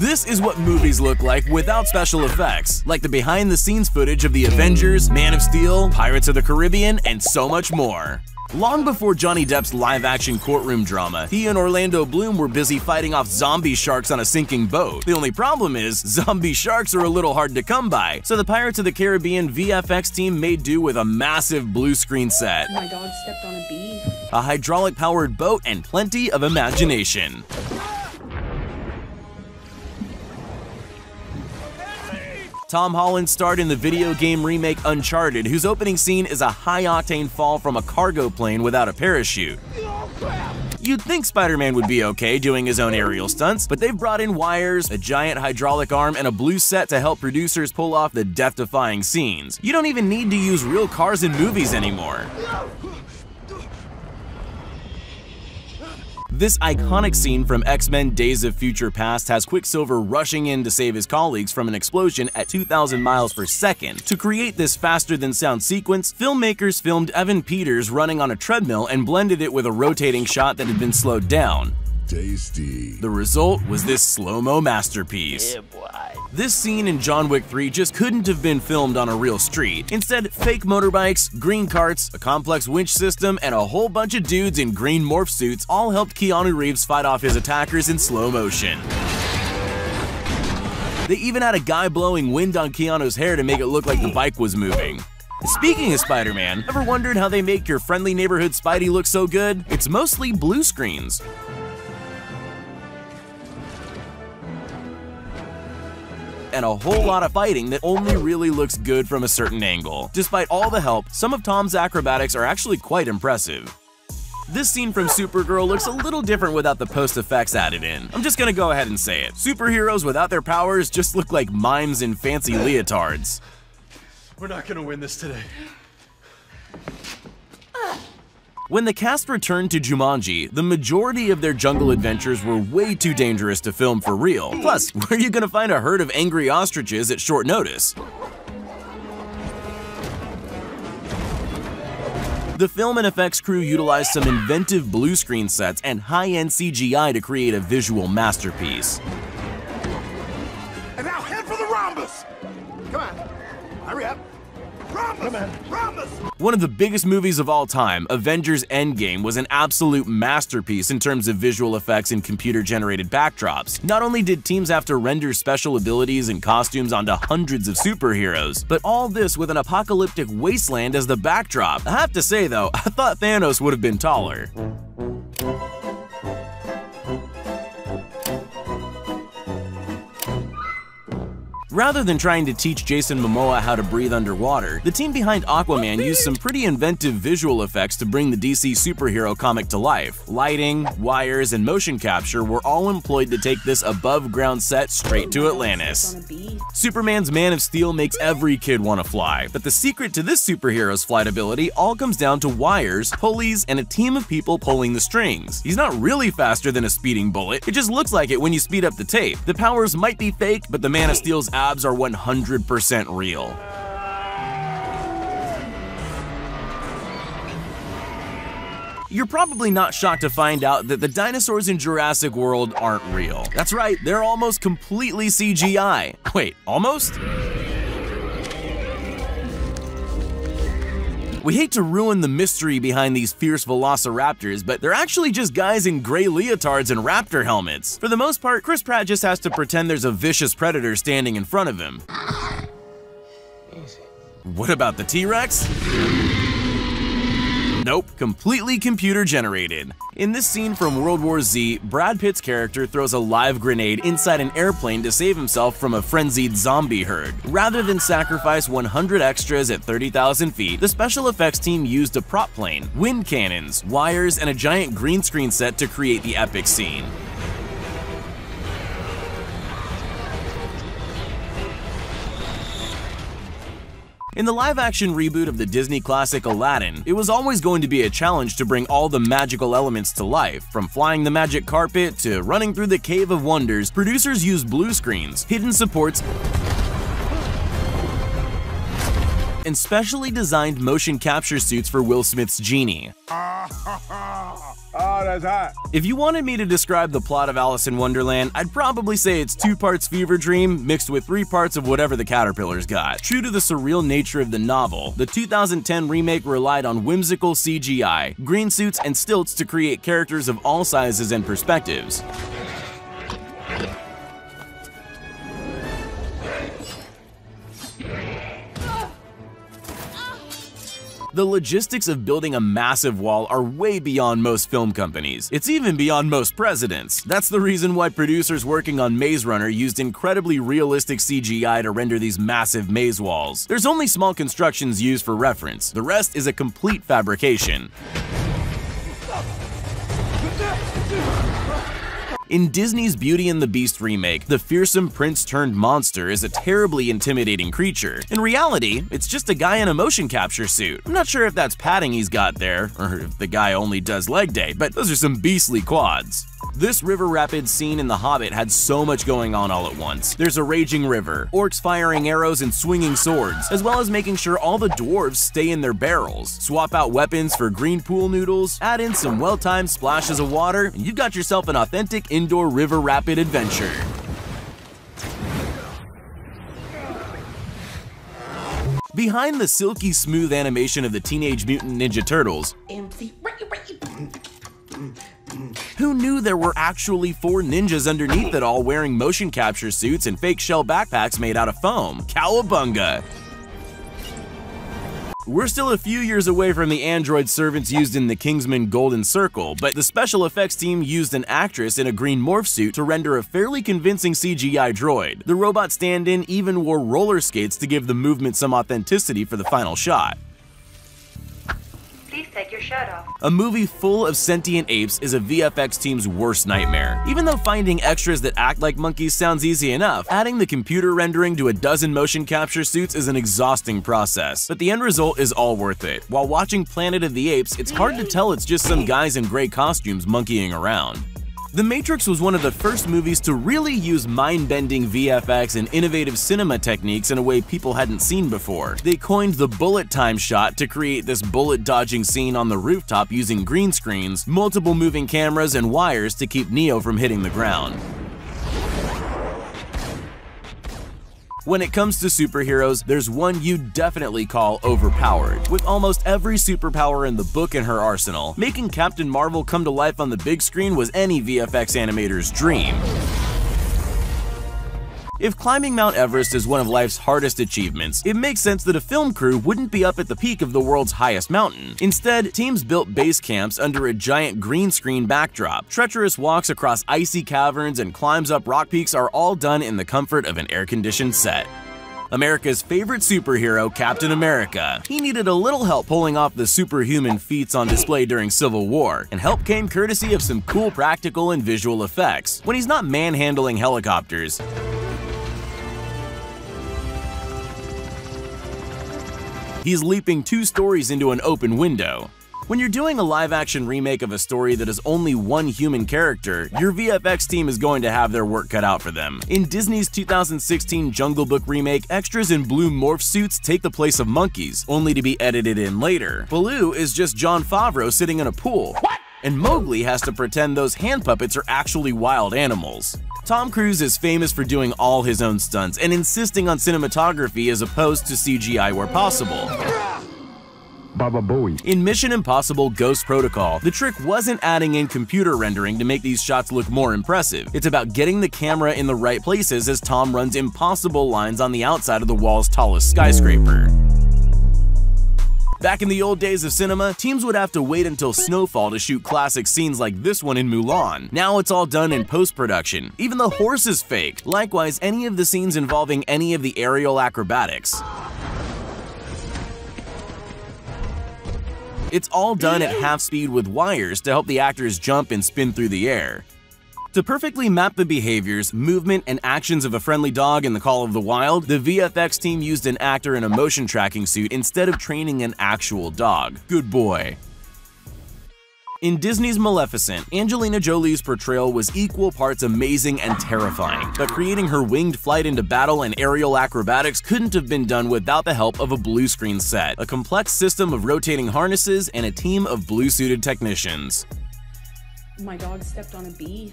This is what movies look like without special effects, like the behind-the-scenes footage of the Avengers, Man of Steel, Pirates of the Caribbean, and so much more. Long before Johnny Depp's live-action courtroom drama, he and Orlando Bloom were busy fighting off zombie sharks on a sinking boat. The only problem is, zombie sharks are a little hard to come by, so the Pirates of the Caribbean VFX team made do with a massive blue screen set. My dog stepped on a bee. A hydraulic-powered boat and plenty of imagination. Tom Holland starred in the video game remake Uncharted, whose opening scene is a high-octane fall from a cargo plane without a parachute. You'd think Spider-Man would be okay doing his own aerial stunts, but they've brought in wires, a giant hydraulic arm, and a blue set to help producers pull off the death-defying scenes. You don't even need to use real cars in movies anymore. This iconic scene from X-Men Days of Future Past has Quicksilver rushing in to save his colleagues from an explosion at 2,000 miles per second. To create this faster-than-sound sequence, filmmakers filmed Evan Peters running on a treadmill and blended it with a rotating shot that had been slowed down. Tasty. The result was this slow-mo masterpiece. Yeah, boy. This scene in John Wick 3 just couldn't have been filmed on a real street. Instead, fake motorbikes, green carts, a complex winch system, and a whole bunch of dudes in green morph suits all helped Keanu Reeves fight off his attackers in slow motion. They even had a guy blowing wind on Keanu's hair to make it look like the bike was moving. Speaking of Spider-Man, ever wondered how they make your friendly neighborhood Spidey look so good? It's mostly blue screens. And a whole lot of fighting that only really looks good from a certain angle. Despite all the help, some of Tom's acrobatics are actually quite impressive. This scene from Supergirl looks a little different without the post-effects added in. I'm just gonna go ahead and say it. Superheroes without their powers just look like mimes in fancy leotards. We're not gonna win this today. When the cast returned to Jumanji, the majority of their jungle adventures were way too dangerous to film for real. Plus, where are you gonna find a herd of angry ostriches at short notice? The film and effects crew utilized some inventive blue screen sets and high-end CGI to create a visual masterpiece. And now head for the rhombus! Come on, hurry up. Rhombus! Rhombus! One of the biggest movies of all time, Avengers Endgame, was an absolute masterpiece in terms of visual effects and computer-generated backdrops. Not only did teams have to render special abilities and costumes onto hundreds of superheroes, but all this with an apocalyptic wasteland as the backdrop. I have to say though, I thought Thanos would have been taller. Rather than trying to teach Jason Momoa how to breathe underwater, the team behind Aquaman used some pretty inventive visual effects to bring the DC superhero comic to life. Lighting, wires, and motion capture were all employed to take this above-ground set straight to Atlantis. Superman's Man of Steel makes every kid want to fly, but the secret to this superhero's flight ability all comes down to wires, pulleys, and a team of people pulling the strings. He's not really faster than a speeding bullet, it just looks like it when you speed up the tape. The powers might be fake, but the Man of Steel's abs are 100% real. You're probably not shocked to find out that the dinosaurs in Jurassic World aren't real. That's right, they're almost completely CGI. Wait, almost? We hate to ruin the mystery behind these fierce velociraptors, but they're actually just guys in gray leotards and raptor helmets. For the most part, Chris Pratt just has to pretend there's a vicious predator standing in front of him. Easy. What about the T-Rex? Nope, completely computer generated. In this scene from World War Z, Brad Pitt's character throws a live grenade inside an airplane to save himself from a frenzied zombie herd. Rather than sacrifice 100 extras at 30,000 feet, the special effects team used a prop plane, wind cannons, wires, and a giant green screen set to create the epic scene. In the live-action reboot of the Disney classic Aladdin, it was always going to be a challenge to bring all the magical elements to life. From flying the magic carpet to running through the Cave of Wonders, producers used blue screens, hidden supports, and specially designed motion capture suits for Will Smith's genie. Oh, that's hot. If you wanted me to describe the plot of Alice in Wonderland, I'd probably say it's 2 parts fever dream mixed with 3 parts of whatever the caterpillars got. True to the surreal nature of the novel, the 2010 remake relied on whimsical CGI, green suits, and stilts to create characters of all sizes and perspectives. The logistics of building a massive wall are way beyond most film companies. It's even beyond most presidents. That's the reason why producers working on Maze Runner used incredibly realistic CGI to render these massive maze walls. There's only small constructions used for reference. The rest is a complete fabrication. In Disney's Beauty and the Beast remake, the fearsome prince-turned-monster is a terribly intimidating creature. In reality, it's just a guy in a motion capture suit. I'm not sure if that's padding he's got there, or if the guy only does leg day, but those are some beastly quads. This river rapids scene in The Hobbit had so much going on all at once. There's a raging river, orcs firing arrows and swinging swords, as well as making sure all the dwarves stay in their barrels. Swap out weapons for green pool noodles, add in some well-timed splashes of water, and you've got yourself an authentic indoor river rapid adventure. Behind the silky smooth animation of the Teenage Mutant Ninja Turtles, who knew there were actually 4 ninjas underneath it all wearing motion capture suits and fake shell backpacks made out of foam? Cowabunga! We're still a few years away from the android servants used in the Kingsman Golden Circle, but the special effects team used an actress in a green morph suit to render a fairly convincing CGI droid. The robot stand-in even wore roller skates to give the movement some authenticity for the final shot. Please take your shirt off. A movie full of sentient apes is a VFX team's worst nightmare. Even though finding extras that act like monkeys sounds easy enough, adding the computer rendering to a dozen motion capture suits is an exhausting process. But the end result is all worth it. While watching Planet of the Apes, it's hard to tell it's just some guys in gray costumes monkeying around. The Matrix was one of the first movies to really use mind-bending VFX and innovative cinema techniques in a way people hadn't seen before. They coined the bullet time shot to create this bullet-dodging scene on the rooftop using green screens, multiple moving cameras, and wires to keep Neo from hitting the ground. When it comes to superheroes, there's one you'd definitely call overpowered. With almost every superpower in the book in her arsenal, making Captain Marvel come to life on the big screen was any VFX animator's dream. If climbing Mount Everest is one of life's hardest achievements, it makes sense that a film crew wouldn't be up at the peak of the world's highest mountain. Instead, teams built base camps under a giant green screen backdrop. Treacherous walks across icy caverns and climbs up rock peaks are all done in the comfort of an air-conditioned set. America's favorite superhero, Captain America. He needed a little help pulling off the superhuman feats on display during Civil War, and help came courtesy of some cool practical and visual effects. When he's not manhandling helicopters, he's leaping 2 stories into an open window. When you're doing a live-action remake of a story that has only one human character, your VFX team is going to have their work cut out for them. In Disney's 2016 Jungle Book remake, extras in blue morph suits take the place of monkeys, only to be edited in later. Baloo is just Jon Favreau sitting in a pool. What? And Mowgli has to pretend those hand puppets are actually wild animals. Tom Cruise is famous for doing all his own stunts and insisting on cinematography as opposed to CGI where possible. Baba Booey. In Mission Impossible Ghost Protocol, the trick wasn't adding in computer rendering to make these shots look more impressive. It's about getting the camera in the right places as Tom runs impossible lines on the outside of the wall's tallest skyscraper. Back in the old days of cinema, teams would have to wait until snowfall to shoot classic scenes like this one in Mulan. Now it's all done in post-production. Even the horse is fake. Likewise, any of the scenes involving any of the aerial acrobatics. It's all done at half speed with wires to help the actors jump and spin through the air. To perfectly map the behaviors, movement, and actions of a friendly dog in The Call of the Wild, the VFX team used an actor in a motion tracking suit instead of training an actual dog. Good boy. In Disney's Maleficent, Angelina Jolie's portrayal was equal parts amazing and terrifying, but creating her winged flight into battle and aerial acrobatics couldn't have been done without the help of a blue screen set, a complex system of rotating harnesses, and a team of blue-suited technicians. My dog stepped on a bee.